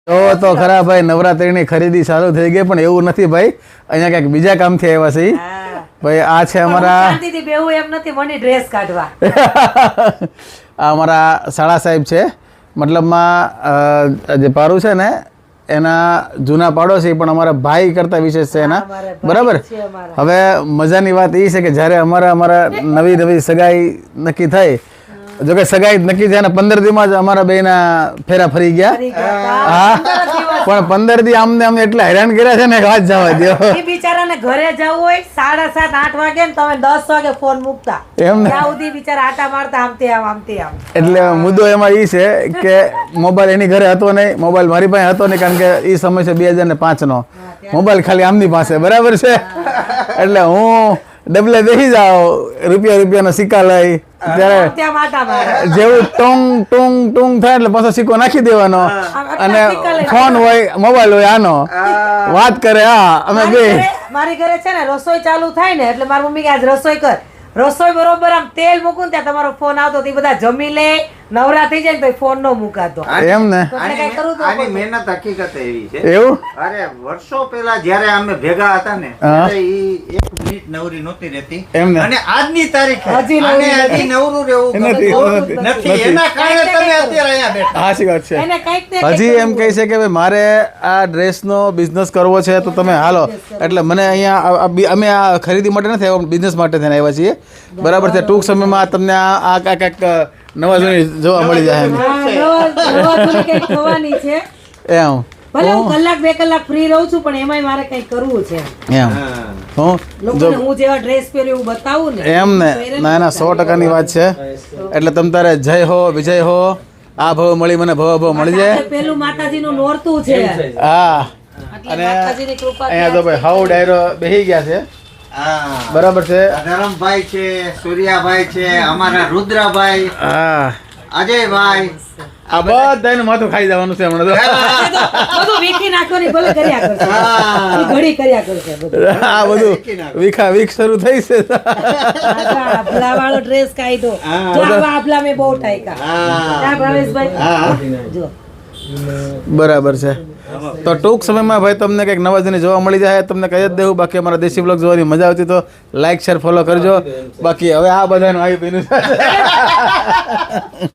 તો ખરા ભાઈ, નવરાત્રીની ખરીદી ચાલુ થઈ ગઈ, પણ એવું નથી ભાઈ, અહીંયા કંઈક બીજા કામથી આવ્યા છે ભાઈ. આ છે અમારા શાંતિથી બેહું એમ નથી, મને ડ્રેસ કાઢવા. આ અમારા શાળા સાહેબ છે, મતલબમાં જે પારું છે ને એના જૂના પાડોશી, પણ અમારા ભાઈ કરતા વિશેષ છે એના, બરાબર. હવે મજાની વાત એ છે કે જ્યારે અમારા નવી સગાઈ નક્કી થઈ, જોકે સગાઈ નક્કી થયા 15 દીમાં જ અમારા બેના ફેરા ફરી ગયા. હા, પણ 15 દી આમને એટલે હેરાન કર્યા છે ને, વાત જવા દો. એ બિચારાને ઘરે જવું હોય 7:30 8 વાગે ને તમે 10 વાગે ફોન મૂકતા, એમ ને, ત્યાં સુધી બિચારા આટા મારતા આમથી આમ. એટલે મુદ્દો એમાં એ છે કે મોબાઈલ એની ઘરે હતો નહીં, મોબાઈલ મારી પાસે હતો નહીં, કારણ કે એ સમય છે 2005 નો. મોબાઈલ ખાલી આમની પાસે, બરાબર છે. એટલે હું ડબલે બેસી જાઉં, રૂપિયાનો સિક્કા લઈ, ત્યારે જેવું ટોંગ ટોંગ ટોંગ થાય એટલે પાછો સિક્કો નાખી દેવાનો, અને ફોન હોય, મોબાઈલ હોય, આનો વાત કરે. હા, અમે બે મારી ઘરે છે ને રસોઈ ચાલુ થાય ને એટલે મારી મમ્મી કે આજ રસોઈ કર. રસોઈ બરોબર આમ તેલ મૂકું ત્યાં તમારો ફોન આવતો, તે બધા જમી લે, નવરા થઈ જાય ને તો ફોન નો મુકાતો. એમ ને, આની મહેનત હકીકત એવી છે. એવું અરે વર્ષો પહેલા જ્યારે અમે ભેગા હતા ને, ત્યારે ઈ 1 મિનિટ નવરી નહોતી રહેતી, અને આજની તારીખે હજી નવરું રહેવું નથી. એના કારણે તમે અત્યારે અહીંયા બેઠા. સાચી વાત છે. એને કંઈક ને હજી એમ કહે છે કે ભાઈ મારે આ ડ્રેસનો બિઝનેસ કરવો છે, તો તમે હાલો. એટલે મને અહીંયા અમે આ ખરીદી માટે નથી આવ્યા, બિઝનેસ માટે થઈને આવ્યા છીએ, બરાબર છે. ટૂંક સમયમાં તમને આ કાંઈક નવા જૂની જોવા મળી જાય. કંઈક થવાની છે. એમ ભલે હું કલાક 2 કલાક ફ્રી રહું છું, પણ એમાંય મારે કંઈક કરવું છે. એમ લોકોને હું જેવા ડ્રેસ પહેર્યો એવું બતાવું ને. એમ ને, ના 100%ની વાત છે. એટલે તમ તારે જય હો, વિજય હો, આ ભવ મળી મને ભવ મળી જાય. પેલું માતાજીનું નોરતું છે. હા, અને માતાજીની કૃપા અહીંયા તો ભાઈ હાઉ ડાયરો બેસી ગયા છે, બરાબર છે. ધરમભાઈ છે, સૂર્યાભાઈ છે, અમારા રુદ્રભાઈ, હા, અજયભાઈ, આ બધાને માથું ખાઈ જવાનું છે હમણાં તો. બધું વીખી નાખવાની ભલે કર્યા કરશે, ઈ ઘડી કર્યા કરશે બધું. આ બધું વીક શરૂ થઈ છે. આભલા વાળો ડ્રેસ કાઢ્યો, જો આવા આભલા મેં બહુ ટાઈકા. પ્રવેશભાઈ જો બરાબર છે. તો ટૂંક સમયમાં ભાઈ તમને કંઈક નવા જૂની જોવા મળી જાય, તમને કહી જ દેવું. બાકી અમારા દેશી બ્લોગ જોવાની મજા આવતી તો લાઈક શેર ફોલો કરજો. બાકી હવે આ બધાનું આવી પીનું છે.